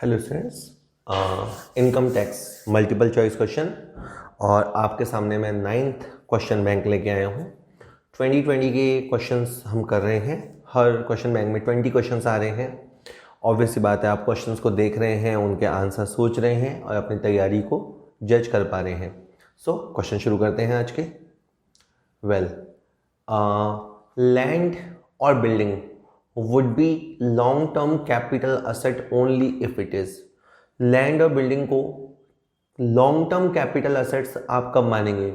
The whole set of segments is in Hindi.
Hello students, income tax multiple choice question और आपके सामने मैं 9th क्वेश्चन बैंक लेके आया हूँ। 2020 के क्वेश्चंस हम कर रहे हैं। हर क्वेश्चन बैंक में 20 क्वेश्चंस आ रहे हैं। ऑब्वियस सी बात है, आप क्वेश्चंस को देख रहे हैं, उनके आंसर सोच रहे हैं और अपनी तैयारी को जज कर पा रहे हैं। सो क्वेश्चन शुरू करते हैं आज के। लैंड और building would be long term capital asset only if it is। Land और बिल्डिंग को लॉन्ग टर्म कैपिटल असेट्स आप कब मानेंगे?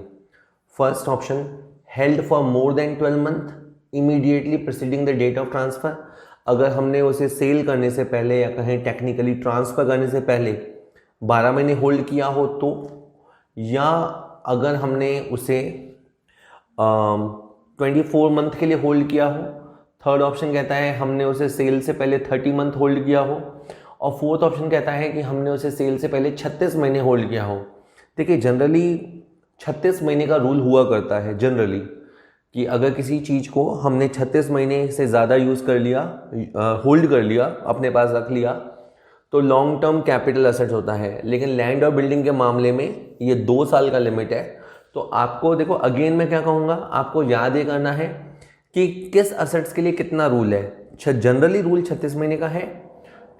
First option, held for more than 12 month immediately preceding the date of transfer. अगर हमने उसे सेल करने से पहले या कहें टेक्निकली ट्रांसफर करने से पहले 12 महीने होल्ड किया हो तो, या अगर हमने उसे 24 मंथ के लिए होल्ड किया हो। थर्ड ऑप्शन कहता है हमने उसे सेल से पहले 30 मंथ होल्ड किया हो। और फोर्थ ऑप्शन कहता है कि हमने उसे सेल से पहले 36 महीने होल्ड किया हो। देखिए, जनरली 36 महीने का रूल हुआ करता है जनरली, कि अगर किसी चीज़ को हमने 36 महीने से ज़्यादा यूज़ कर लिया, होल्ड कर लिया, अपने पास रख लिया, तो लॉन्ग टर्म कैपिटल असेट्स होता है। लेकिन लैंड और बिल्डिंग के मामले में ये 2 साल का लिमिट है। तो आपको देखो, अगेन मैं क्या कहूँगा, आपको याद ये करना है कि किस असेट्स के लिए कितना रूल है। जनरली रूल 36 महीने का है।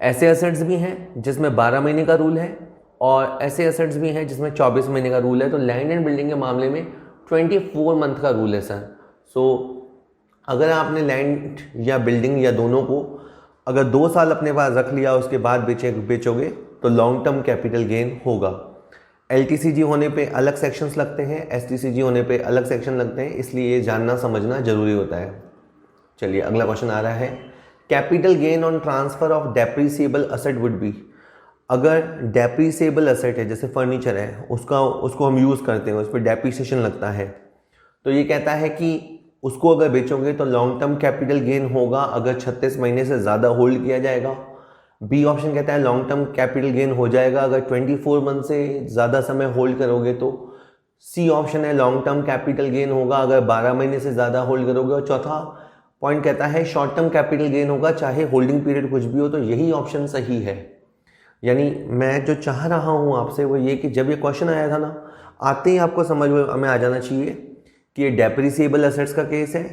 ऐसे असेट्स भी हैं जिसमें 12 महीने का रूल है और ऐसे असेट्स भी हैं जिसमें 24 महीने का रूल है। तो लैंड एंड बिल्डिंग के मामले में 24 मंथ का रूल है सर। सो अगर आपने लैंड या बिल्डिंग या दोनों को अगर 2 साल अपने पास रख लिया, उसके बाद बेचोगे तो लॉन्ग टर्म कैपिटल गेन होगा। LTCG होने पे अलग सेक्शंस लगते हैं, STCG होने पे अलग सेक्शन लगते हैं, इसलिए ये जानना समझना जरूरी होता है। चलिए, अगला क्वेश्चन आ रहा है, capital gain on transfer of depreciable asset would be. अगर डेप्रिसिएबल असेट है, जैसे फर्नीचर है, उसको हम यूज़ करते हैं, उस पर डेप्रिसिएशन लगता है, तो ये कहता है कि उसको अगर बेचोगे तो लॉन्ग टर्म कैपिटल गेन होगा अगर 36 महीने से ज़्यादा होल्ड किया जाएगा। बी ऑप्शन कहता है लॉन्ग टर्म कैपिटल गेन हो जाएगा अगर 24 मंथ से ज़्यादा समय होल्ड करोगे तो। सी ऑप्शन है लॉन्ग टर्म कैपिटल गेन होगा अगर 12 महीने से ज़्यादा होल्ड करोगे। और चौथा पॉइंट कहता है शॉर्ट टर्म कैपिटल गेन होगा चाहे होल्डिंग पीरियड कुछ भी हो। तो यही ऑप्शन सही है। यानी मैं जो चाह रहा हूँ आपसे वो ये कि जब ये क्वेश्चन आया था ना, आते ही आपको समझ में आ जाना चाहिए कि ये डेप्रिसिएबल असेट्स का केस है।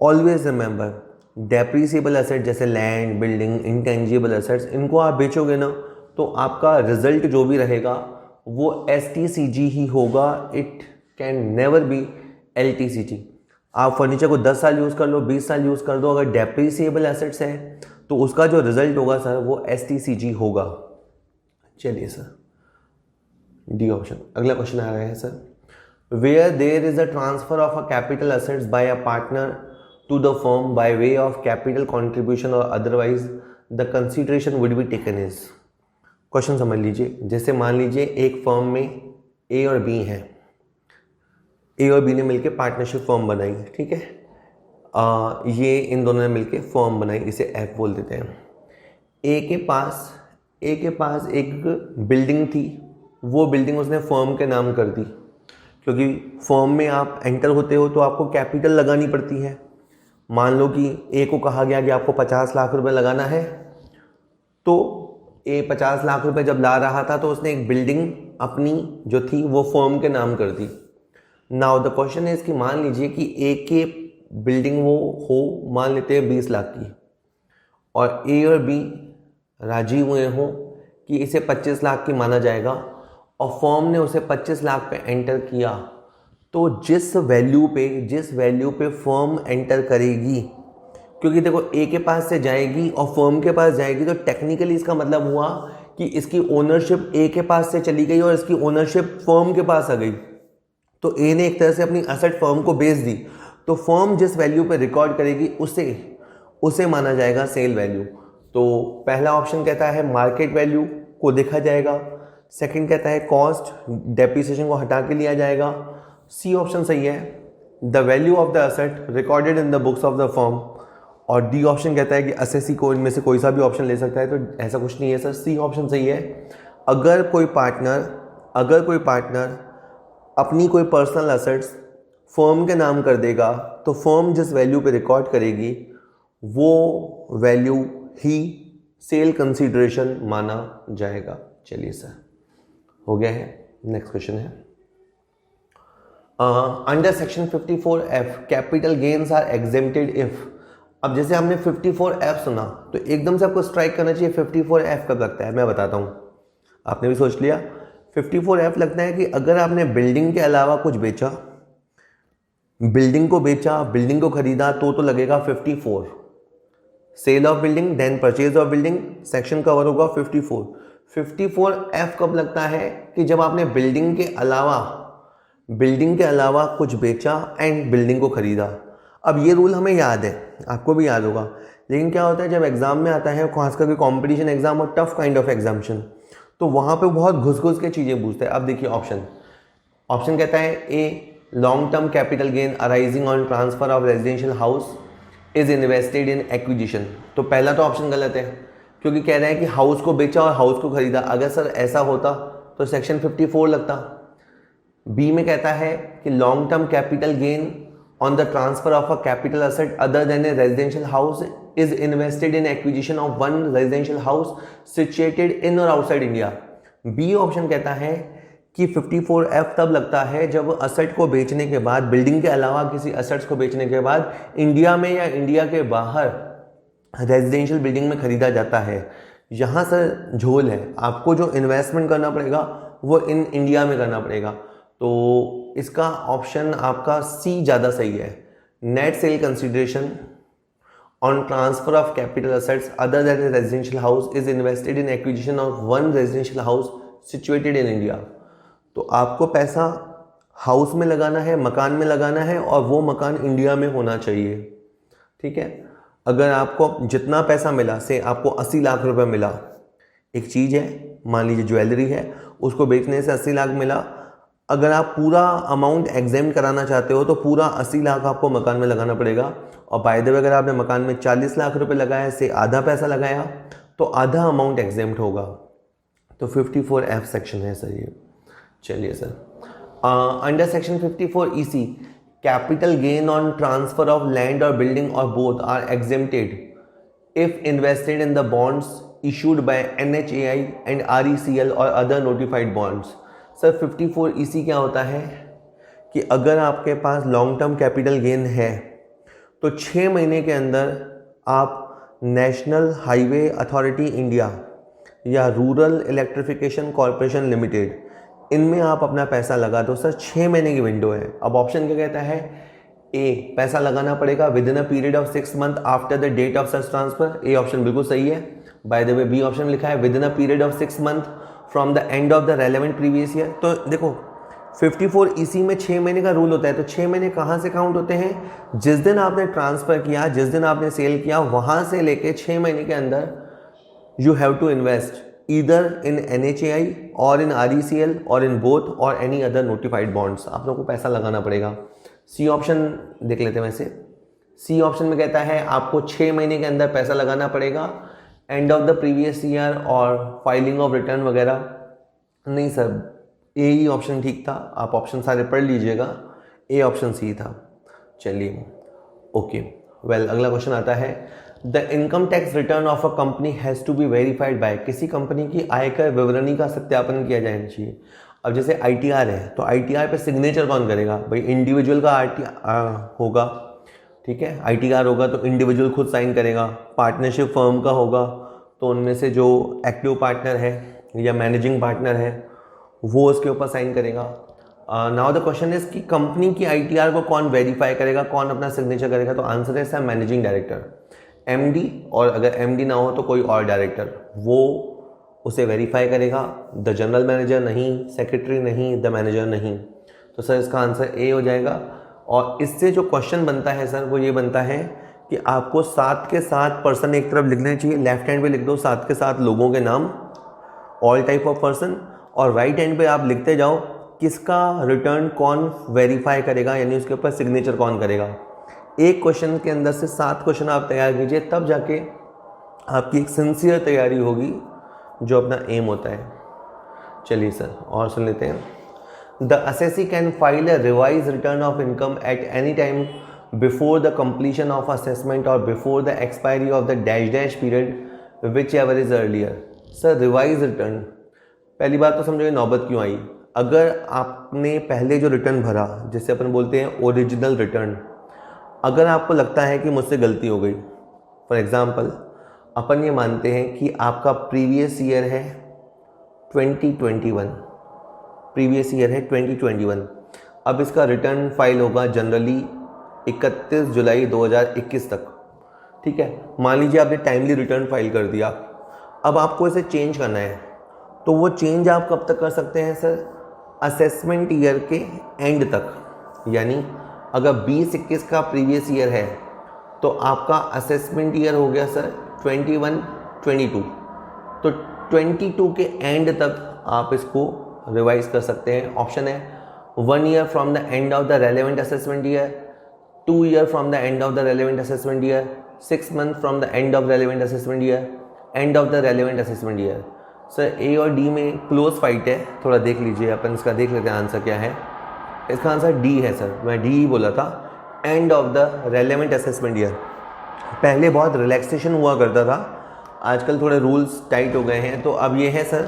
ऑलवेज रिमेंबर, डेप्रिसिएबल एसेट जैसे लैंड, बिल्डिंग, इंटेंजिबल एसेट्स, इनको आप बेचोगे ना तो आपका रिजल्ट जो भी रहेगा वो STCG ही होगा। It can never be LTCG। आप फर्नीचर को 10 साल यूज़ कर लो, 20 साल यूज़ कर दो, अगर डेप्रिसिएबल एसेट्स है तो उसका जो रिजल्ट होगा सर वो STCG होगा। चलिए सर, डी ऑप्शन। अगला क्वेश्चन आ रहा है sir, where there is a transfer of a capital assets by a partner to the firm by way of capital contribution or otherwise the consideration would be taken is। Question समझ लीजिए। जैसे मान लीजिए एक फर्म में A और B हैं, A और B ने मिलकर पार्टनरशिप फर्म बनाई, ठीक है। ये इन दोनों ने मिलकर फर्म बनाई, इसे F बोल देते हैं। A के पास एक बिल्डिंग थी, वो बिल्डिंग उसने फर्म के नाम कर दी, क्योंकि फर्म में आप एंटर होते हो तो आपको कैपिटल लगानी पड़ती है। मान लो कि A को कहा गया कि आपको 50 लाख रुपए लगाना है, तो A 50 लाख रुपए जब ला रहा था तो उसने एक बिल्डिंग अपनी जो थी वो फर्म के नाम कर दी। नाउ द क्वेश्चन इज कि मान लीजिए कि A के बिल्डिंग वो हो, मान लेते हैं 20 लाख की, और A और B राजी हुए हों कि इसे 25 लाख की माना जाएगा और फर्म ने उसे 25 लाख पे एंटर किया। तो जिस वैल्यू पे फर्म एंटर करेगी, क्योंकि देखो A के पास से जाएगी और फर्म के पास जाएगी, तो टेक्निकली इसका मतलब हुआ कि इसकी ओनरशिप A के पास से चली गई और इसकी ओनरशिप फर्म के पास आ गई। तो A ने एक तरह से अपनी असेट फर्म को बेच दी, तो फर्म जिस वैल्यू पे रिकॉर्ड करेगी उसे माना जाएगा सेल वैल्यू। तो पहला ऑप्शन कहता है मार्केट वैल्यू को देखा जाएगा, सेकंड कहता है कॉस्ट, डेप्रिसिएशन को हटा के लिया जाएगा। सी ऑप्शन सही है, the value of the asset recorded in the books of the firm. और डी ऑप्शन कहता है कि असेसी को इनमें से कोई सा भी ऑप्शन ले सकता है, तो ऐसा कुछ नहीं है सर, सी ऑप्शन सही है। अगर कोई पार्टनर अपनी कोई पर्सनल असेट्स फर्म के नाम कर देगा तो फर्म जिस वैल्यू पे रिकॉर्ड करेगी वो वैल्यू ही सेल कंसीडरेशन माना जाएगा। चलिए सर, हो गया है। नेक्स्ट क्वेश्चन है under section 54F capital gains are exempted if. अब जैसे हमने 54F सुना तो एकदम से आपको स्ट्राइक करना चाहिए 54F कब लगता है, मैं बताता हूँ। आपने भी सोच लिया 54F लगता है कि अगर आपने बिल्डिंग के अलावा कुछ बेचा, बिल्डिंग को बेचा, बिल्डिंग को खरीदा तो लगेगा 54। Sale of building then purchase of building, section cover होगा 54। 54F कब लगता है कि जब आपने बिल्डिंग के अलावा कुछ बेचा एंड बिल्डिंग को खरीदा। अब ये रूल हमें याद है, आपको भी याद होगा, लेकिन क्या होता है जब एग्जाम में आता है, खास करके कॉम्पिटिशन एग्जाम और टफ काइंड ऑफ एग्जामिनेशन, तो वहां पे बहुत घुस के चीजें पूछते हैं। अब देखिए ऑप्शन कहता है a long term capital gain arising on transfer of residential house is invested in acquisition. तो पहला तो ऑप्शन गलत है, क्योंकि कह रहे हैं कि हाउस को बेचा और हाउस को खरीदा। अगर सर ऐसा होता तो सेक्शन 54 लगता। बी में कहता है कि long term capital gain on the transfer of a capital asset other than A residential house is invested in acquisition of one residential house situated in और आउटसाइड इंडिया। बी ऑप्शन कहता है कि 54F तब लगता है जब असेट को बेचने के बाद, बिल्डिंग के अलावा किसी असेट्स को बेचने के बाद इंडिया में या इंडिया के बाहर रेजिडेंशियल बिल्डिंग में खरीदा जाता है। यहाँ सर झोल है, आपको जो इन्वेस्टमेंट करना पड़ेगा वो इन इंडिया में करना पड़ेगा। तो इसका ऑप्शन आपका सी ज़्यादा सही है। Net sale consideration on transfer of capital assets other than A residential house is invested in acquisition of one residential house situated in India. तो आपको पैसा हाउस में लगाना है, मकान में लगाना है, और वो मकान इंडिया में होना चाहिए। ठीक है, अगर आपको जितना पैसा मिला, से आपको 80 लाख रुपए मिला, एक चीज़ है, मान लीजिए ज्वेलरी है, उसको बेचने से 80 लाख मिला। अगर आप पूरा अमाउंट एग्जेम्प्ट कराना चाहते हो तो पूरा 80 लाख आपको मकान में लगाना पड़ेगा। और बाय द वे अगर आपने मकान में 40 लाख रुपए लगाया, से आधा पैसा लगाया, तो आधा अमाउंट एग्जेम्प्ट होगा। तो 54F सेक्शन है सर ये। चलिए sir, under section 54EC capital gain on transfer of land और बिल्डिंग और both are exempted if invested in the bonds issued by NHAI and RECL और other notified bonds. Sir 54EC क्या होता है कि अगर आपके पास लॉन्ग टर्म कैपिटल गेन है तो 6 महीने के अंदर आप नेशनल हाईवे अथॉरिटी इंडिया या रूरल इलेक्ट्रिफिकेशन कॉरपोरेशन लिमिटेड, इनमें आप अपना पैसा लगा दो। सर 6 महीने की विंडो है। अब ऑप्शन क्या कहता है, ए पैसा लगाना पड़ेगा within a period of 6 month after the date of such transfer. A option बिल्कुल सही है। By the way B option लिखा है within a period of 6 month from the end of the relevant previous year. तो देखो 54EC में 6 महीने का रूल होता है। तो 6 महीने कहाँ से काउंट होते हैं, जिस दिन आपने ट्रांसफर किया, जिस दिन आपने सेल किया, वहाँ से लेके 6 महीने के अंदर you have to invest either in NHAI और in RECL और in both और any other notified bonds। आप लोगों को पैसा लगाना पड़ेगा। सी ऑप्शन देख लेते हैं। वैसे सी ऑप्शन में कहता है आपको 6 महीने के अंदर पैसा लगाना पड़ेगा, and of the previous year और फाइलिंग ऑफ रिटर्न वगैरह। नहीं सर, ए ही ऑप्शन ठीक था, आप ऑप्शन सारे पढ़ लीजिएगा, ए ऑप्शन सी था। चलिए ओके, वेल अगला क्वेश्चन आता है the income tax return of a company has to be verified by. किसी कंपनी की आयकर विवरणी का सत्यापन किया जाना चाहिए। अब जैसे ITR है तो ITR पे सिग्नेचर कौन करेगा, भाई इंडिविजुअल का होगा। ठीक है, ITR होगा तो इंडिविजुअल खुद साइन करेगा। पार्टनरशिप फर्म का होगा तो उनमें से जो एक्टिव पार्टनर है या मैनेजिंग पार्टनर है वो उसके ऊपर साइन करेगा। नाउ द क्वेश्चन इज कि कंपनी की ITR को कौन वेरीफाई करेगा, कौन अपना सिग्नेचर करेगा। तो आंसर है सर मैनेजिंग डायरेक्टर, MD, और अगर MD ना हो तो कोई और डायरेक्टर, वो उसे वेरीफाई करेगा। द जनरल मैनेजर नहीं, सेक्रेटरी नहीं, द मैनेजर नहीं। तो सर इसका आंसर ए हो जाएगा। और इससे जो क्वेश्चन बनता है सर वो ये बनता है कि आपको 7 के 7 पर्सन एक तरफ लिखने चाहिए, लेफ्ट हैंड पे लिख दो 7 के 7 लोगों के नाम, ऑल टाइप ऑफ पर्सन, और राइट हैंड पे आप लिखते जाओ किसका रिटर्न कौन वेरीफाई करेगा, यानी उसके ऊपर सिग्नेचर कौन करेगा। एक क्वेश्चन के अंदर से 7 क्वेश्चन आप तैयार कीजिए, तब जाके आपकी एक सिंसियर तैयारी होगी जो अपना एम होता है। चलिए सर और सुन लेते हैं। The assessee can file a revise return of income at any time before the completion of assessment और before the expiry of the dash dash period whichever is earlier. Sir revise return, पहली बात तो समझो ये नौबत क्यों आई। अगर आपने पहले जो रिटर्न भरा, जिसे अपन बोलते हैं ओरिजिनल रिटर्न, अगर आपको लगता है कि मुझसे गलती हो गई, फॉर एग्जांपल अपन ये मानते हैं कि आपका प्रीवियस ईयर है 2021, प्रीवियस ईयर है 2021, अब इसका रिटर्न फाइल होगा जनरली 31 जुलाई 2021 तक, ठीक है। मान लीजिए आपने टाइमली रिटर्न फाइल कर दिया, अब आपको इसे चेंज करना है, तो वो चेंज आप कब तक कर सकते हैं सर? असेसमेंट ईयर के एंड तक। यानी अगर 2021 का प्रीवियस ईयर है तो आपका असेसमेंट ईयर हो गया सर 21-22, तो 22 के एंड तक आप इसको रिवाइज कर सकते हैं। ऑप्शन है 1 year from the end of the relevant assessment year, 2 year from the end of the relevant assessment year, 6 month from the end of relevant assessment year, end of the relevant assessment year. Sir A और डी में क्लोज फाइट है, थोड़ा देख लीजिए, अपन इसका देख लेते हैं आंसर क्या है। इसका आंसर डी है सर, मैं डी ही बोला था, and of the relevant assessment year. पहले बहुत रिलैक्सेशन हुआ करता था, आजकल थोड़े रूल्स टाइट हो गए हैं। तो अब ये है सर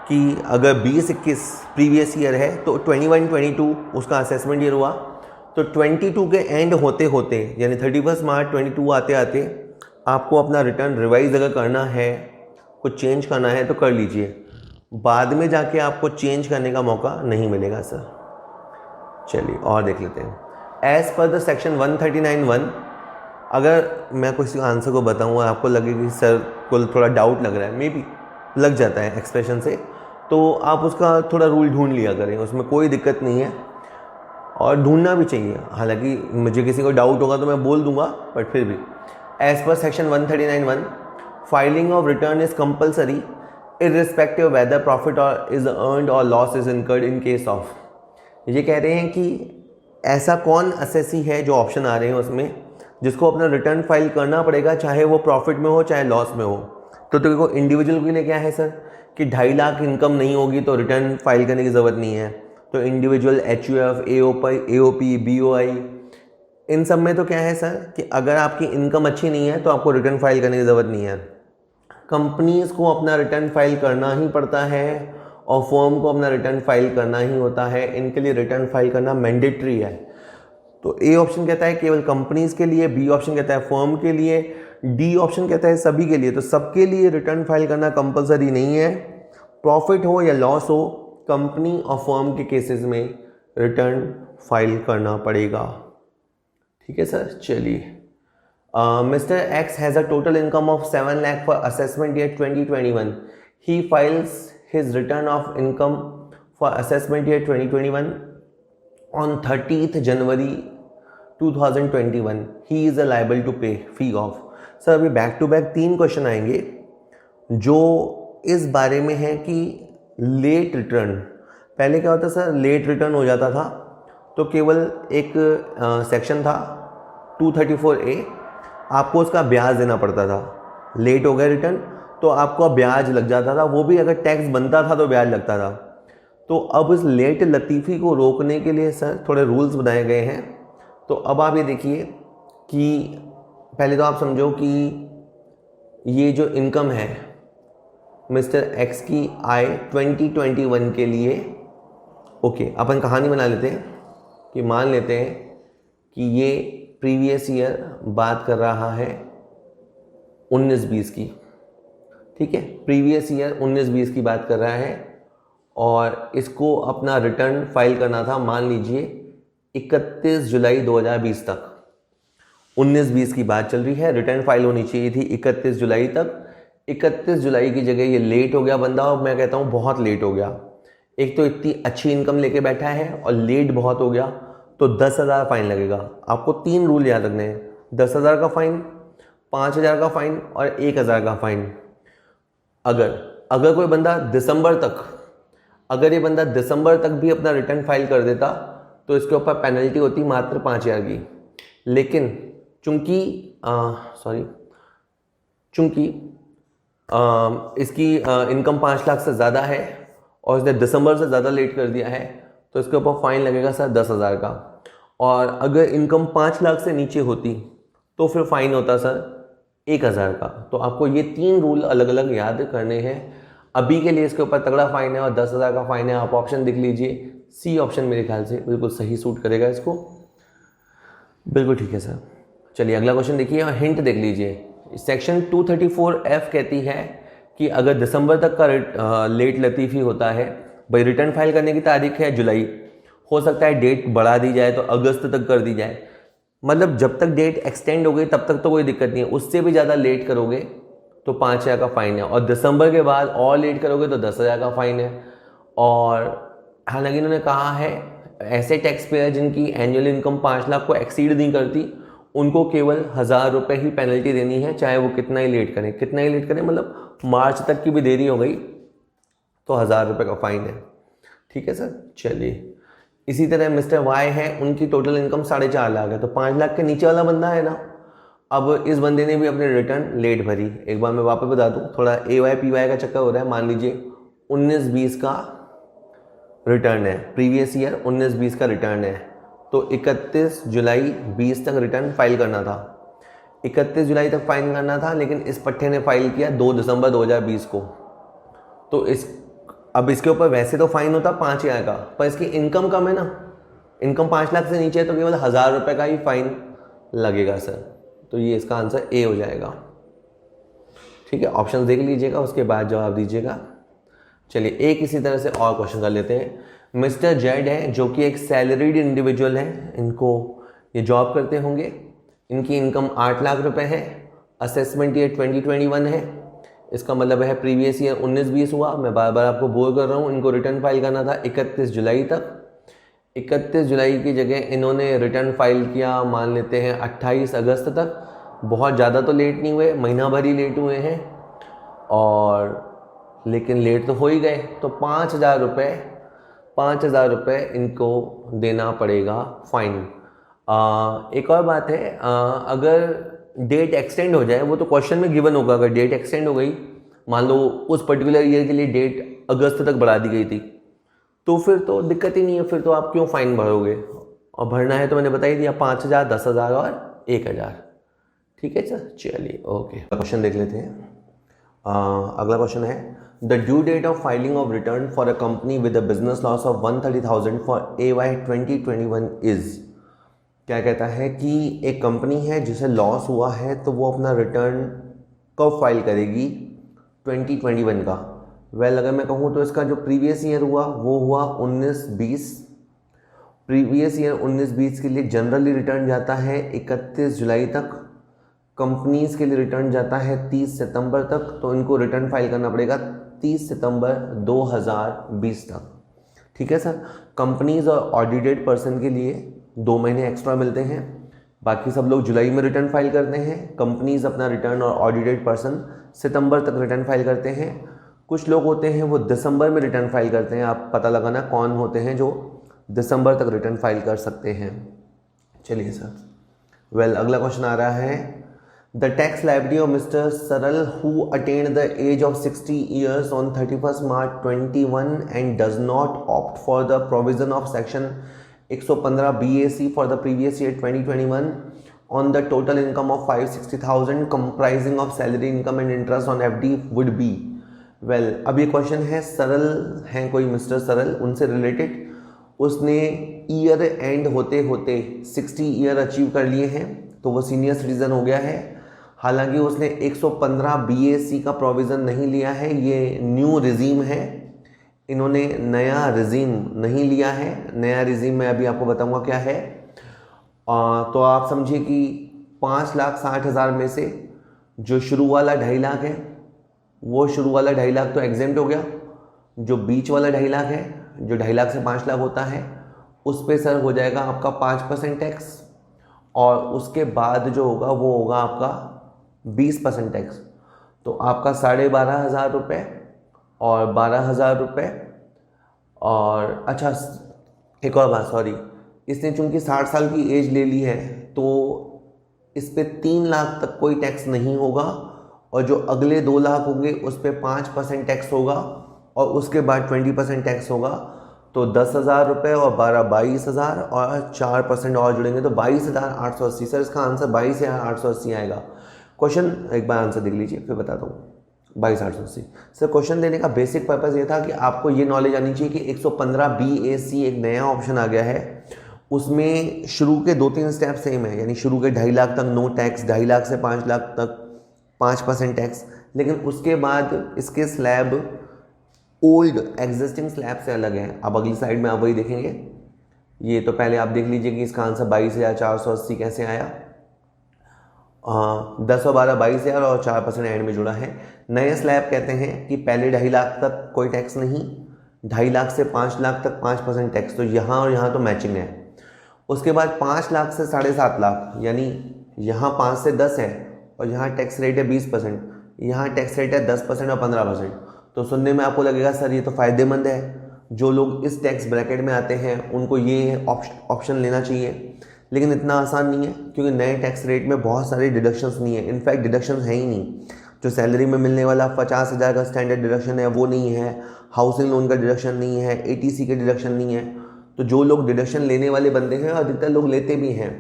कि अगर 2021 प्रीवियस ईयर है तो 21-22 उसका असेसमेंट ईयर हुआ, तो 22 के एंड होते होते यानी 31 मार्च 22 आते आते आपको अपना रिटर्न रिवाइज अगर करना है, कुछ चेंज करना है तो कर लीजिए, बाद में जाके आपको चेंज करने का मौका नहीं मिलेगा सर। चलिए और देख लेते हैं। एज पर द सेक्शन 139(1), अगर मैं कुछ आंसर को बताऊँ और आपको लगे कि सर को थोड़ा डाउट लग रहा है, मे बी लग जाता है एक्सप्रेशन से, तो आप उसका थोड़ा रूल ढूंढ लिया करें, उसमें कोई दिक्कत नहीं है और ढूंढना भी चाहिए। हालांकि मुझे किसी को डाउट होगा तो मैं बोल दूंगा, बट फिर भी as per section 139(1), filing of return is compulsory irrespective whether profit or is earned or loss is incurred in case of. ये कह रहे हैं कि ऐसा कौन असेसी है, जो ऑप्शन आ रहे हैं उसमें, जिसको अपना रिटर्न फाइल करना पड़ेगा चाहे वो प्रॉफिट में हो चाहे लॉस में हो। तो देखो इंडिविजुअल के लिए क्या है सर कि 2.5 लाख इनकम नहीं होगी तो रिटर्न फाइल करने की ज़रूरत नहीं है। तो इंडिविजुअल, HUF, AOP, BOI, इन सब में तो क्या है सर कि अगर आपकी इनकम अच्छी नहीं है तो आपको रिटर्न फाइल करने की ज़रूरत नहीं है। कंपनीज़ को अपना रिटर्न फाइल करना ही पड़ता है और फर्म को अपना रिटर्न फाइल करना ही होता है, इनके लिए रिटर्न फाइल करना मैंडेटरी है। तो ए ऑप्शन कहता है केवल कंपनीज़ के लिए, बी ऑप्शन कहता है फर्म के लिए, डी ऑप्शन कहता है सभी के लिए। तो सबके लिए रिटर्न फाइल करना कंपलसरी नहीं है, प्रॉफिट हो या लॉस हो, कंपनी और फर्म के केसेस में रिटर्न फाइल करना पड़ेगा। ठीक है सर। चलिए, Mr. X has a total income of 7 lakh for assessment year 2021. He files his return of income for assessment year 2021 on 30th January 2021. He is liable to pay fee of। Sir अभी बैक टू बैक 3 क्वेश्चन आएंगे जो इस बारे में है कि लेट रिटर्न। पहले क्या होता सर, लेट रिटर्न हो जाता था तो केवल एक सेक्शन था 234A, आपको उसका ब्याज देना पड़ता था। लेट हो गया रिटर्न तो आपको ब्याज लग जाता था, वो भी अगर टैक्स बनता था तो ब्याज लगता था। तो अब इस लेट लतीफ़ी को रोकने के लिए सर थोड़े रूल्स बनाए गए हैं। तो अब आप ये देखिए कि पहले तो आप समझो कि ये जो इनकम है मिस्टर एक्स की आय 2021 के लिए, ओके अपन कहानी बना लेते हैं कि मान लेते हैं कि ये प्रीवियस ईयर बात कर रहा है 19-20 की, ठीक है, प्रीवियस ईयर 19-20 की बात कर रहा है और इसको अपना रिटर्न फाइल करना था मान लीजिए 31 जुलाई 2020 तक। 19-20 की बात चल रही है, रिटर्न फाइल होनी चाहिए थी 31 जुलाई तक। 31 जुलाई की जगह ये लेट हो गया बंदा, और मैं कहता हूँ बहुत लेट हो गया। एक तो इतनी अच्छी इनकम लेके बैठा है और लेट बहुत हो गया, तो 10,000 फाइन लगेगा। आपको 3 रूल याद रखने हैं, 10,000 का फाइन, 5,000 का फाइन और 1,000 का फाइन। अगर कोई बंदा दिसंबर तक, अगर ये बंदा दिसंबर तक भी अपना रिटर्न फाइल कर देता तो इसके ऊपर पेनल्टी होती मात्र 5,000 की। लेकिन चूंकि इसकी इनकम 5 लाख से ज़्यादा है और इसने दिसंबर से ज़्यादा लेट कर दिया है तो इसके ऊपर फाइन लगेगा सर 10,000 का। और अगर इनकम 5 लाख से नीचे होती तो फिर फाइन होता सर 1000 का। तो आपको ये 3 रूल अलग अलग याद करने हैं। अभी के लिए इसके ऊपर तगड़ा फाइन है और 10,000 का फाइन है। आप ऑप्शन देख लीजिए, सी ऑप्शन मेरे ख्याल से बिल्कुल सही सूट करेगा इसको। बिल्कुल ठीक है सर। चलिए अगला क्वेश्चन देखिए और हिंट देख लीजिए। सेक्शन 234F कहती है कि अगर दिसंबर तक का लेट लतीफ़ी होता है, भाई रिटर्न फाइल करने की तारीख है जुलाई, हो सकता है डेट बढ़ा दी जाए तो अगस्त तक कर दी जाए, मतलब जब तक डेट एक्सटेंड हो गई तब तक तो कोई दिक्कत नहीं है। उससे भी ज़्यादा लेट करोगे तो 5,000 का फाइन है, और दिसंबर के बाद और लेट करोगे तो 10,000 का फाइन है। और हालांकि इन्होंने कहा है ऐसे टैक्स पेयर जिनकी एनुअल इनकम 5 लाख को एक्सीड नहीं करती, उनको केवल 1,000 रुपये ही पेनल्टी देनी है, चाहे वो कितना ही लेट करें। कितना ही लेट करें मतलब मार्च तक की भी देरी हो गई तो 1,000 रुपये का फाइन है। ठीक है सर। चलिए इसी तरह मिस्टर वाई है, उनकी टोटल इनकम 4.5 लाख है, तो 5 लाख के नीचे वाला बंदा है ना। अब इस बंदे ने भी अपने रिटर्न लेट भरी। एक बार मैं वापस बता दूं, थोड़ा AY/PY का चक्कर हो रहा है। मान लीजिए 19-20 का रिटर्न है, प्रीवियस ईयर 19-20 का रिटर्न है, तो 31 जुलाई 20 तक रिटर्न फाइल करना था। 31 जुलाई तक फाइल करना था, लेकिन इस पट्टे ने फाइल किया 2 दिसंबर 2020 को। तो अब इसके ऊपर वैसे तो फाइन होता 5,000 का, पर इसकी इनकम कम है ना, इनकम 5 लाख से नीचे है, तो केवल 1,000 रुपये का ही फाइन लगेगा सर। तो ये इसका आंसर ए हो जाएगा। ठीक है, ऑप्शन देख लीजिएगा, उसके बाद जवाब दीजिएगा। चलिए एक इसी तरह से और क्वेश्चन कर लेते हैं। मिस्टर जेड है, जो कि एक सैलरीड इंडिविजुअल है, इनको ये जॉब करते होंगे, इनकी इनकम 8 लाख रुपए है, असेसमेंट ईयर 2021 है, इसका मतलब है प्रीवियस ईयर 19-20 हुआ। मैं बार बार आपको बोर कर रहा हूँ, इनको रिटर्न फाइल करना था 31 जुलाई तक। 31 जुलाई की जगह इन्होंने रिटर्न फाइल किया, मान लेते हैं 28 अगस्त तक। बहुत ज़्यादा तो लेट नहीं हुए, महीना भर ही लेट हुए हैं, और लेकिन लेट तो हो ही गए, तो 5,000 रुपये इनको देना पड़ेगा फाइन। एक और बात है, अगर डेट एक्सटेंड हो जाए, वो तो क्वेश्चन में गिवन होगा, अगर डेट एक्सटेंड हो गई, मान लो उस पर्टिकुलर ईयर के लिए डेट अगस्त तक बढ़ा दी गई थी, तो फिर तो दिक्कत ही नहीं है, फिर तो आप क्यों फाइन भरोगे। और भरना है तो मैंने बता ही दिया, 5,000, 10,000 और 1,000। ठीक है सर। चलिए ओके, क्वेश्चन देख लेते हैं। अगला क्वेश्चन है, the due date of filing of return for a company with a business loss of 130,000 for AY 2021 is. क्या कहता है कि एक कंपनी है जिसे लॉस हुआ है, तो वो अपना रिटर्न कब फाइल करेगी, 2021 का। अगर मैं कहूँ तो इसका जो प्रीवियस ईयर हुआ वो हुआ 19-20। प्रीवियस ईयर 19-20 के लिए जनरली रिटर्न जाता है 31 जुलाई तक, कंपनीज के लिए रिटर्न जाता है 30 सितंबर तक, तो इनको रिटर्न फाइल करना पड़ेगा 30 सितंबर 2020 तक। ठीक है सर। कंपनीज और ऑडिटेड पर्सन के लिए 2 महीने एक्स्ट्रा मिलते हैं, बाकी सब लोग जुलाई में रिटर्न फाइल करते हैं। कंपनीज अपना रिटर्न और ऑडिटेड पर्सन सितंबर तक रिटर्न फाइल करते हैं। कुछ लोग होते हैं वो दिसंबर में रिटर्न फाइल करते हैं, आप पता लगाना कौन होते हैं जो दिसंबर तक रिटर्न फाइल कर सकते हैं। चलिए सर। अगला क्वेश्चन आ रहा है, the tax liability of mister Saral who attend the age of 60 years on 31st March 21 and does not opt for the provision of section 115 BAC for the previous year 2021 on the total income of 560,000 comprising of salary income and interest on FD would be। अब ये क्वेश्चन है, सरल हैं कोई मिस्टर सरल, उनसे रिलेटेड, उसने ईयर एंड होते होते 60 ईयर अचीव कर लिए हैं, तो वो सीनियर सिटीजन हो गया है। हालांकि उसने 115 BAC का प्रोविज़न नहीं लिया है, ये न्यू रिजीम है, इन्होंने नया रिजीम नहीं लिया है। नया रिजीम मैं अभी आपको बताऊंगा क्या है। तो आप समझिए कि 5,60,000 में से जो शुरू वाला 2.5 लाख है, वो शुरू वाला 2.5 लाख तो एग्जेम्प्ट हो गया। जो बीच वाला 2.5 लाख है, जो 2.5 लाख से 5 लाख होता है, उस पे सर हो जाएगा आपका 5% टैक्स, और उसके बाद जो होगा वो होगा आपका 20% टैक्स। तो आपका 12,500 रुपये और 12,000 रुपये। और अच्छा एक और बात, सॉरी, इसने चूंकि 60 साल की एज ले ली है, तो इस पे 3 लाख तक कोई टैक्स नहीं होगा, और जो अगले 2 लाख होंगे उस पे 5% टैक्स होगा, और उसके बाद 20% टैक्स होगा। तो 10,000 रुपये और 22,000 और 4% और जुड़ेंगे तो 22,880। सर इसका आंसर 22,880 आएगा। क्वेश्चन एक बार आंसर देख लीजिए फिर बताता हूँ। 22,880 सर क्वेश्चन देने का बेसिक पर्पज़ ये था कि आपको ये नॉलेज आनी चाहिए कि 115 BAC एक नया ऑप्शन आ गया है, उसमें शुरू के 2-3 स्टेप सेम है, यानी शुरू के 2.5 लाख तक नो टैक्स, 2.5 लाख से 5 लाख तक 5% टैक्स, लेकिन उसके बाद इसके स्लैब ओल्ड एग्जिस्टिंग स्लैब से अलग है। अब अगली साइड में आप वही देखेंगे। ये तो पहले आप देख लीजिए कि इसका आंसर 22,480 कैसे आया। 10 और 12 22,000 और 4% एंड में जुड़ा है। नए स्लैब कहते हैं कि पहले 2.5 लाख तक कोई टैक्स नहीं, 2.5 लाख से 5 लाख तक 5% टैक्स, तो यहाँ और यहाँ तो मैचिंग है। उसके बाद 5 लाख से 7.5 लाख, यानी यहाँ 5 से 10 है और यहाँ टैक्स रेट है 20%, यहाँ टैक्स रेट है 10% और 15%। तो सुनने में आपको लगेगा सर ये तो फ़ायदेमंद है, जो लोग इस टैक्स ब्रैकेट में आते हैं उनको ये ऑप्शन लेना चाहिए, लेकिन इतना आसान नहीं है क्योंकि नए टैक्स रेट में बहुत सारे डिडक्शंस नहीं है। इनफैक्ट डिडक्शंस है ही नहीं। जो सैलरी में मिलने वाला 50,000 का स्टैंडर्ड डिडक्शन है वो नहीं है, हाउसिंग लोन का डिडक्शन नहीं है, ATC के डिडक्शन नहीं है। तो जो लोग डिडक्शन लेने वाले बंदे हैं, अधिकतर लोग लेते भी हैं,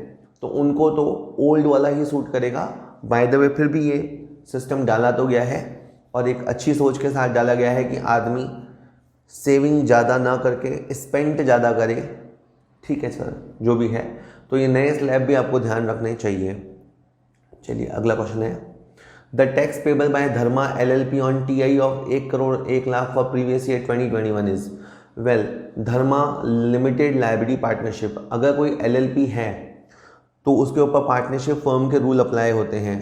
तो उनको तो ओल्ड वाला ही सूट करेगा। बाय द वे फिर भी ये सिस्टम डाला तो गया है और एक अच्छी सोच के साथ डाला गया है कि आदमी सेविंग ज़्यादा ना करके स्पेंड ज़्यादा करे। ठीक है सर, जो भी है, तो ये नए स्लैब भी आपको ध्यान रखने चाहिए। चलिए अगला क्वेश्चन है, the tax payable by Dharma LLP on TI of 1 crore 1 lakh for previous year 2021 is well Dharma limited liability partnership. अगर कोई LLP है तो उसके ऊपर पार्टनरशिप फर्म के रूल अप्लाई होते हैं।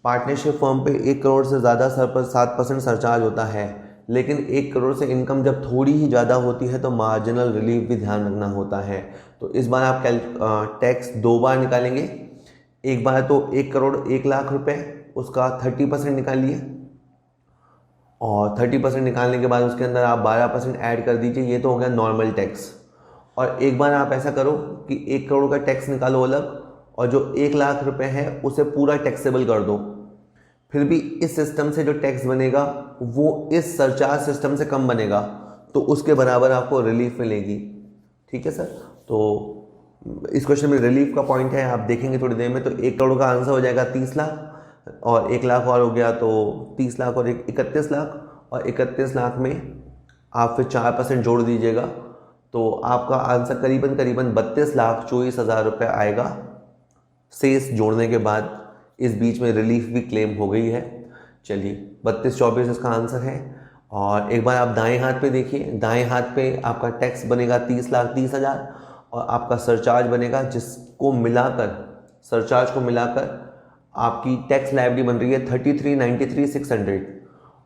पार्टनरशिप फर्म पे 1 करोड़ से ज़्यादा 7% सरचार्ज होता है, लेकिन 1 करोड़ से इनकम जब थोड़ी ही ज़्यादा होती है तो मार्जिनल रिलीफ भी ध्यान रखना होता है। तो इस बार आप टैक्स 2 बार निकालेंगे। एक बार तो 1 करोड़ 1 लाख रुपए, उसका 30% निकालिए और 30% निकालने के बाद उसके अंदर आप 12% ऐड कर दीजिए। ये तो हो गया नॉर्मल टैक्स। और एक बार आप ऐसा करो कि 1 करोड़ का टैक्स निकालो अलग और जो 1 लाख रुपए है उसे पूरा टैक्सेबल कर दो। फिर भी इस सिस्टम से जो टैक्स बनेगा वो इस सरचार्ज सिस्टम से कम बनेगा, तो उसके बराबर आपको रिलीफ मिलेगी। ठीक है सर, तो इस क्वेश्चन में रिलीफ का पॉइंट है, आप देखेंगे थोड़ी देर में। तो 1 करोड़ का आंसर हो जाएगा 30 लाख और 1 लाख और हो गया तो 30 लाख और 31 लाख, और 31 लाख में आप फिर 4% जोड़ दीजिएगा तो आपका आंसर करीबन 32,24,000 रुपये आएगा। शेष जोड़ने के बाद इस बीच में रिलीफ भी क्लेम हो गई है। चलिए 32-24 इसका आंसर है। और एक बार आप दाएं हाथ पे देखिए, दाएं हाथ पे आपका टैक्स बनेगा 30,30,000 और आपका सरचार्ज बनेगा, जिसको मिलाकर सरचार्ज को मिलाकर आपकी टैक्स लायबिलिटी बन रही है 33,93,600।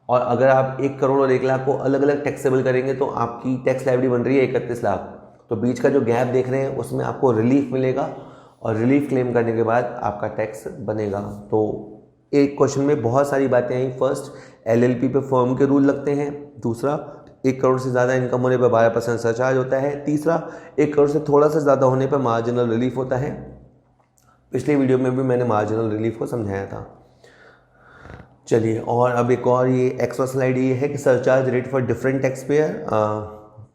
और अगर आप 1 करोड़ और 1 लाख को अलग अलग टैक्सेबल करेंगे तो आपकी टैक्स लायबिलिटी बन रही है 31 लाख। तो बीच का जो गैप देख रहे हैं उसमें आपको रिलीफ मिलेगा और रिलीफ क्लेम करने के बाद आपका टैक्स बनेगा। तो एक क्वेश्चन में बहुत सारी बातें आई। फर्स्ट, LLP पे फर्म के रूल लगते हैं। दूसरा, 1 करोड़ से ज़्यादा इनकम होने पर 12% सरचार्ज होता है। तीसरा, 1 करोड़ से थोड़ा सा ज़्यादा होने पर मार्जिनल रिलीफ होता है। पिछले वीडियो में भी मैंने मार्जिनल रिलीफ को समझाया था। चलिए, और अब एक और ये एक्स्ट्रा स्लाइड ये है कि surcharge rate for different tax payer.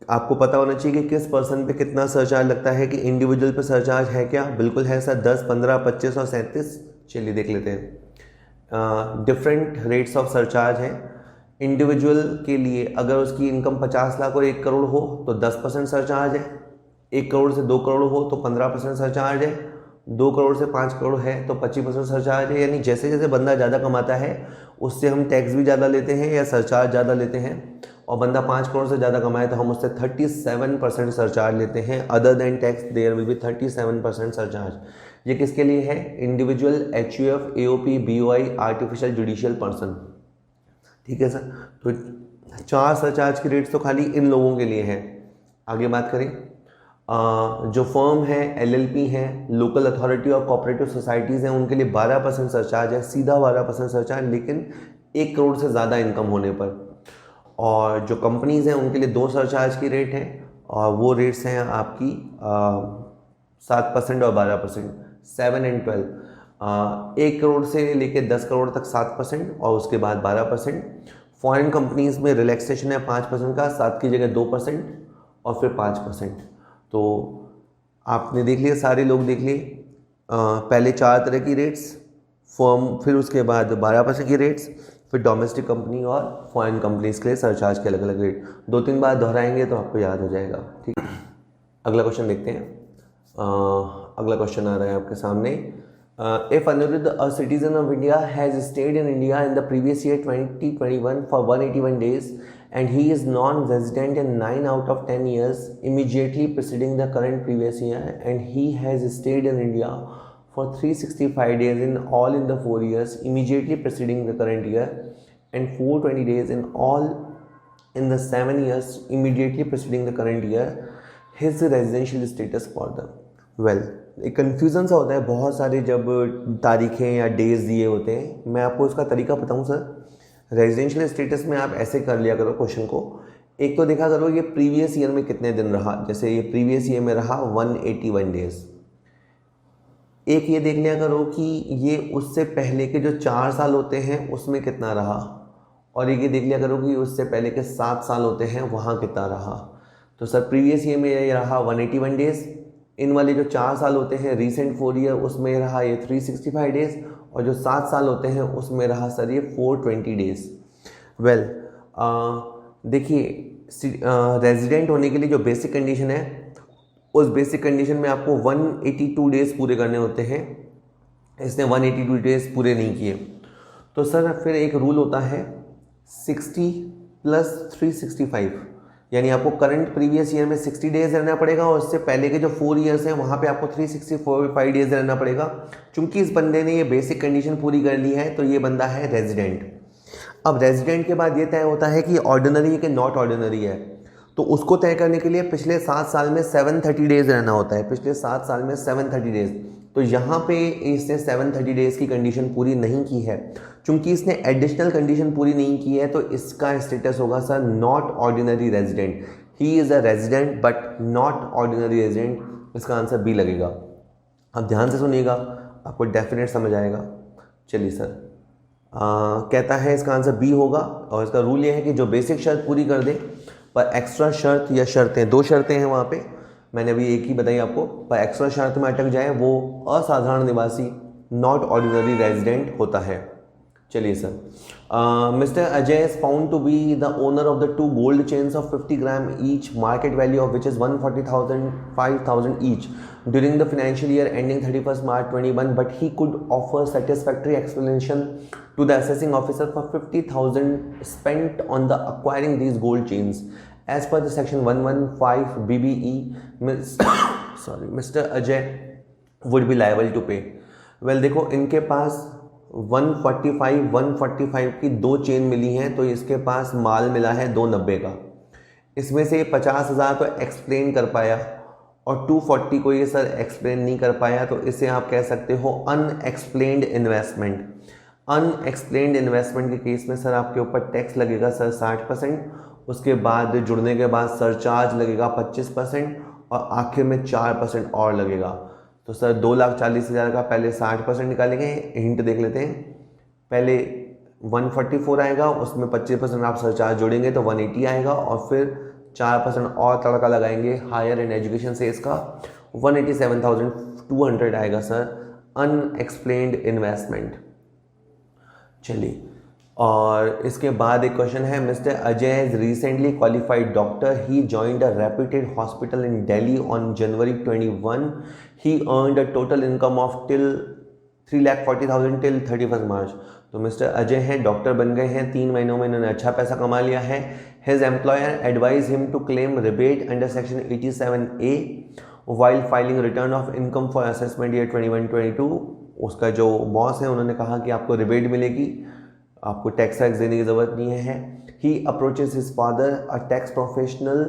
आपको पता होना चाहिए कि किस पर्सन पे कितना सरचार्ज लगता है, कि इंडिविजुअल पे सरचार्ज है क्या। बिल्कुल है सर, 10, 15, 25 और 37। चलिए देख लेते हैं। डिफरेंट रेट्स ऑफ सरचार्ज हैं। इंडिविजुअल के लिए अगर उसकी इनकम 50 लाख और 1 करोड़ हो तो 10% सरचार्ज है। 1 करोड़ से 2 करोड़ हो तो 15% सरचार्ज है। 2 करोड़ से 5 करोड़ है तो 25% सरचार्ज है। यानी जैसे जैसे बंदा ज़्यादा कमाता है उससे हम टैक्स भी ज़्यादा लेते हैं या सरचार्ज ज़्यादा लेते हैं। और बंदा 5 करोड़ से ज़्यादा कमाए तो हम उससे 37% सरचार्ज लेते हैं। Other than tax there will be 37% surcharge. ये किसके लिए है? Individual, HUF, AOP, BOI, artificial judicial person. ठीक है सर, तो 4 सरचार्ज की रेट्स तो खाली इन लोगों के लिए है। आगे बात करें, जो फर्म है, LLP है, लोकल अथॉरिटी और कोऑपरेटिव सोसाइटीज़ हैं, उनके लिए 12% सरचार्ज है, सीधा 12% सरचार्ज, लेकिन 1 करोड़ से ज़्यादा इनकम होने पर। और जो कंपनीज़ हैं उनके लिए 2 सरचार्ज की रेट है और वो रेट्स हैं आपकी 7% और 12%, 7 एंड 12। 1 करोड़ से लेके 10 करोड़ तक 7% और उसके बाद 12%। फॉरेन कंपनीज़ में रिलैक्सेशन है 5% का, 7 की जगह 2% और फिर 5%। तो आपने देख लिया, सारे लोग देख लिए। पहले 4 तरह की रेट्स, फर्म, फिर उसके बाद 12% की रेट्स, फिर डोमेस्टिक कंपनी और फॉरेन कंपनीज के लिए सरचार्ज के अलग अलग रेट। 2-3 बार दोहराएंगे तो आपको याद हो जाएगा। ठीक, अगला क्वेश्चन देखते हैं। अगला क्वेश्चन आ रहा है आपके सामने। If Anirudh, a citizen of India, has stayed in India in the previous year 2021 for 181 days and he is non-resident in 9 out of 10 years immediately preceding the current previous year, and he has stayed in India for 365 days in all in the 4 years immediately preceding the current year, and 420 days in all in the 7 years immediately preceding the current year, his residential status for the एक कन्फ्यूज़न सा होता है बहुत सारे जब तारीखें या डेज दिए होते हैं। मैं आपको इसका तरीका बताऊं सर। रेजिडेंशियल स्टेटस में आप ऐसे कर लिया करो क्वेश्चन को। एक तो देखा करो ये प्रीवियस ईयर में कितने दिन रहा, जैसे ये प्रीवियस ईयर में रहा 181 डेज। एक ये देख लिया करो कि ये उससे पहले के जो 4 साल होते हैं उसमें कितना रहा, और एक ये देख लिया करो कि उससे पहले के 7 साल होते हैं वहाँ कितना रहा। तो सर प्रीवियस ईयर में ये रहा 181 डेज, इन वाले जो 4 साल होते हैं रीसेंट 4 ईयर उसमें रहा ये 365 डेज, और जो 7 साल होते हैं उसमें रहा सर ये 420 डेज। देखिए रेजिडेंट होने के लिए जो बेसिक कंडीशन है उस बेसिक कंडीशन में आपको 182 डेज पूरे करने होते हैं। इसने 182 डेज पूरे नहीं किए तो सर फिर एक रूल होता है 60 + 365, यानी आपको करंट प्रीवियस ईयर में 60 डेज रहना पड़ेगा और उससे पहले के जो 4 ईयर्स हैं वहाँ पे आपको 365 डेज रहना पड़ेगा। चूंकि इस बंदे ने ये बेसिक कंडीशन पूरी कर ली है तो ये बंदा है रेजिडेंट। अब रेजिडेंट के बाद ये तय होता है कि ऑर्डिनरी है कि नॉट ऑर्डिनरी है, तो उसको तय करने के लिए पिछले 7 साल में 730 डेज रहना होता है। पिछले 7 साल में 730 डेज, तो यहाँ पे इसने 730 डेज की कंडीशन पूरी नहीं की है। चूंकि इसने एडिशनल कंडीशन पूरी नहीं की है तो इसका स्टेटस होगा sir not ordinary resident. He is a resident but not ordinary resident. इसका आंसर बी लगेगा। अब ध्यान से सुनिएगा, आपको डेफिनेट समझ आएगा। चलिए सर कहता है इसका आंसर बी होगा, और इसका रूल ये है कि जो बेसिक शर्त पूरी कर दे पर एक्स्ट्रा शर्त या शर्तें, 2 शर्तें हैं वहाँ पे, मैंने अभी एक ही बताई आपको, पर एक्स्ट्रा शर्त में अटक जाए वो असाधारण निवासी नॉट ऑर्डिनरी रेजिडेंट होता है। चलिए sir mister Ajay is found to be the owner of the 2 gold chains of 50 gram each, market value of which is 145,000 each during the financial year ending 31 March 2021, but he could offer satisfactory explanation to the assessing officer for 50,000 spent on the acquiring these gold chains as per the section 115 BBE. Mr. Ajay would be liable to pay. Well देखो इनके पास 145 की 2 चेन मिली हैं, तो इसके पास माल मिला है 290 का। इसमें से 50,000 तो एक्सप्लेन कर पाया और 240 को ये सर एक्सप्लेन नहीं कर पाया, तो इसे आप कह सकते हो अनएक्सप्लेन्ड इन्वेस्टमेंट। अनएक्सप्लेन्ड इन्वेस्टमेंट के केस में सर आपके ऊपर टैक्स लगेगा सर 60%, उसके बाद जुड़ने के बाद सरचार्ज लगेगा 25% और आखिर में 4% और लगेगा। तो सर 2,40,000 का पहले 60% निकालेंगे। हिंट देख लेते हैं, पहले 144 आएगा, उसमें 25% आप सरचार्ज जोड़ेंगे तो 180 आएगा, और फिर 4% और तड़का लगाएंगे हायर एंड एजुकेशन से, इसका 187,200 आएगा सर अनएक्सप्लेन्ड इन्वेस्टमेंट। चलिए, और इसके बाद एक क्वेश्चन है, mister Ajay is recently qualified doctor, he joined a reputed hospital in Delhi on January 21, he earned a total income of till 3,40,000 till 31 March। तो मिस्टर अजय हैं, डॉक्टर बन गए हैं, 3 महीनों में इन्होंने अच्छा पैसा कमा लिया है। His employer advise him to claim rebate under section 87A while filing return of income for assessment year 21-22। उसका जो बॉस है उन्होंने कहा कि आपको रिबेट मिलेगी, आपको टैक्स वैक्स देने की ज़रूरत नहीं है। He approaches his father a tax professional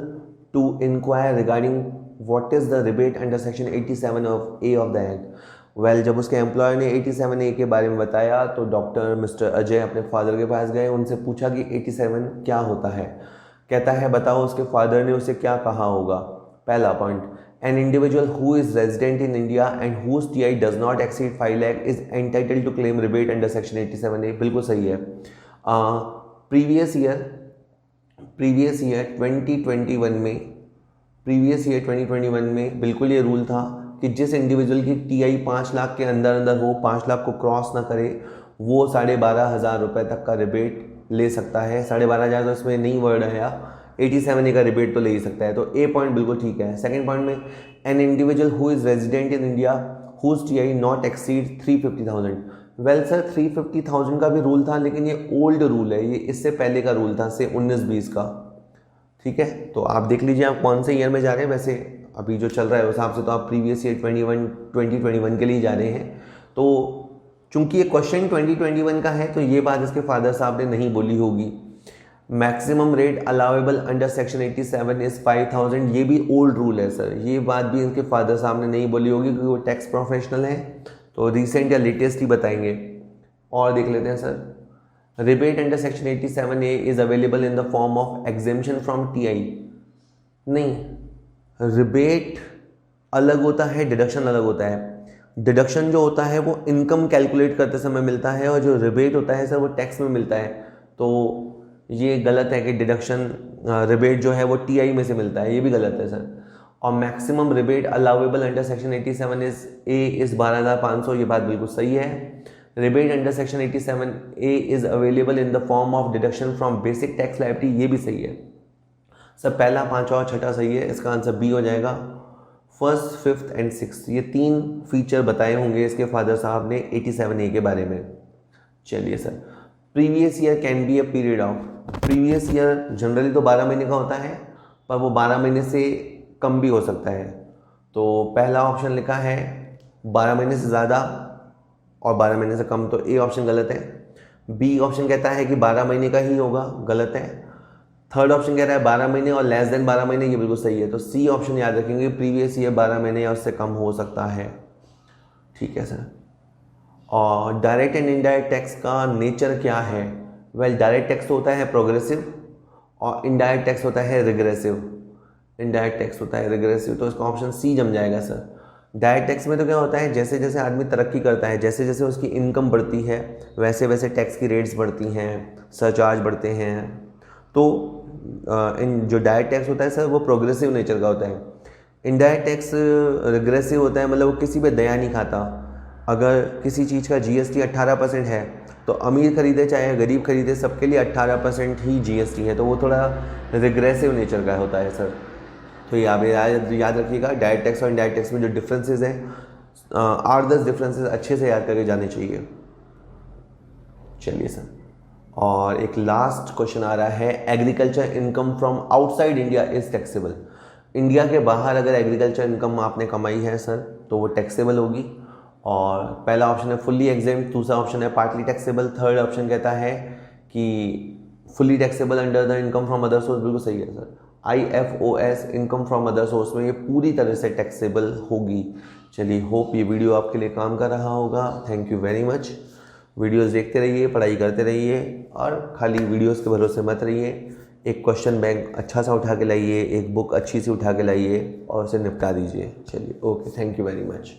to inquire regarding what is the rebate under section 87A of the act. Well जब उसके एम्प्लॉयर ने 87A के बारे में बताया तो डॉक्टर मिस्टर अजय अपने फादर के पास गए, उनसे पूछा कि 87 क्या होता है। कहता है बताओ उसके फादर ने उसे क्या कहा होगा। पहला point, an individual who is resident in India and whose TI does not exceed 5 lakh is entitled to claim rebate under section 87A। बिल्कुल सही है। प्रीवियस ईयर 2021 में बिल्कुल ये रूल था कि जिस इंडिविजुअल की टीआई 5 लाख के अंदर अंदर हो, 5 लाख को क्रॉस ना करे, वो 12,500 रुपये तक का रिबेट ले सकता है। 12,500 तो इसमें नहीं वर्ड आया, 87A का रिबेट तो ले ही सकता है। तो ए पॉइंट बिल्कुल ठीक है। सेकंड पॉइंट में, an individual who is resident in India whose TI not exceed 350,000। Well sir, 350,000 का भी रूल था, लेकिन ये ओल्ड रूल है, ये इससे पहले का रूल था, से 19-20 का। ठीक है, तो आप देख लीजिए आप कौन से ईयर में जा रहे हैं। वैसे अभी जो चल रहा है उस हिसाब से तो आप प्रीवियस ईयर 2021 के लिए जा रहे हैं। तो चूंकि ये क्वेश्चन 2021 का है, तो ये बात इसके फादर साहब ने नहीं बोली होगी। Maximum rate allowable under section 87 is 5,000, ये भी ओल्ड रूल है सर, ये बात भी इनके फादर साहब ने नहीं बोली होगी, क्योंकि वो टैक्स प्रोफेशनल है, तो रिसेंट या लेटेस्ट ही बताएंगे। और देख लेते हैं sir, rebate under section 87A is available in the form of exemption from TI. नहीं, रिबेट अलग होता है, डिडक्शन अलग होता है। डिडक्शन जो होता है वो इनकम कैलकुलेट करते समय मिलता है, और जो रिबेट होता है सर वो टैक्स में मिलता है। तो ये गलत है कि डिडक्शन रिबेट जो है वो टीआई में से मिलता है, ये भी गलत है सर। और maximum rebate allowable under section 87 is 12,500, ये बात बिल्कुल सही है। Rebate under section 87A is available in the form of deduction from basic tax liability, ये भी सही है। सब पहला, पांचवा और छठा सही है, इसका आंसर बी हो जाएगा। फर्स्ट, फिफ्थ एंड सिक्स्थ, ये 3 फीचर बताए होंगे इसके फादर साहब ने 87A के बारे में। चलिए sir, previous year can be a period of. Previous year generally तो 12 महीने का होता है, पर वो 12 महीने से कम भी हो सकता है। तो पहला ऑप्शन लिखा है 12 महीने से ज़्यादा और 12 महीने से कम, तो ए ऑप्शन गलत है। बी ऑप्शन कहता है कि 12 महीने का ही होगा, गलत है। थर्ड ऑप्शन कह रहा है 12 महीने और लेस देन 12 महीने, ये बिल्कुल सही है। तो सी ऑप्शन याद रखेंगे, प्रीवियस ईयर 12 महीने या उससे कम हो सकता है। ठीक है सर। और डायरेक्ट एंड इनडायरेक्ट टैक्स का नेचर क्या है? वेल, डायरेक्ट टैक्स होता है प्रोग्रेसिव और इनडायरेक्ट टैक्स होता है रिग्रेसिव। इनडायरेक्ट टैक्स होता है रिग्रेसिव, तो इसका ऑप्शन सी जम जाएगा सर। डायरेक्ट टैक्स में तो क्या होता है, जैसे जैसे आदमी तरक्की करता है, जैसे जैसे उसकी इनकम बढ़ती है, वैसे वैसे टैक्स की रेट्स बढ़ती हैं, सरचार्ज बढ़ते हैं। तो इन जो डायरेक्ट टैक्स होता है सर वो प्रोग्रेसिव नेचर का होता है। इनडायरेक्ट टैक्स रिग्रेसिव होता है, मतलब वो किसी पे दया नहीं खाता। अगर किसी चीज़ का जीएसटी 18% है, तो अमीर खरीदे चाहे गरीब खरीदे, सबके लिए 18% ही जीएसटी है, तो वो थोड़ा रिग्रेसिव नेचर का होता है सर। तो ये आप याद रखिएगा, डायरेक्ट टैक्स और इनडायरेक्ट टैक्स में जो डिफरेंसेस हैं, 8-10 डिफरेंसेस अच्छे से याद करके जाने चाहिए। चलिए सर, और एक लास्ट क्वेश्चन आ रहा है, agriculture income from outside India is taxable. India के बाहर अगर एग्रीकल्चर इनकम आपने कमाई है सर, तो वो टैक्सेबल होगी। और पहला ऑप्शन है फुल्ली एग्जेम्प्ट, दूसरा ऑप्शन है पार्टली टैक्सेबल, थर्ड ऑप्शन कहता है कि fully taxable under the income from other source, बिल्कुल सही है sir. IFOS income from other source में ये पूरी तरह से टैक्सेबल होगी। चलिए, होप ये वीडियो आपके लिए काम कर रहा होगा। Thank you very much. Videos देखते रहिए, पढ़ाई करते रहिए, और खाली वीडियोस के भरोसे मत रहिए। एक क्वेश्चन बैंक अच्छा सा उठा के लाइए, एक बुक अच्छी सी उठा के लाइए और उसे निपटा दीजिए। चलिए, okay, thank you very much.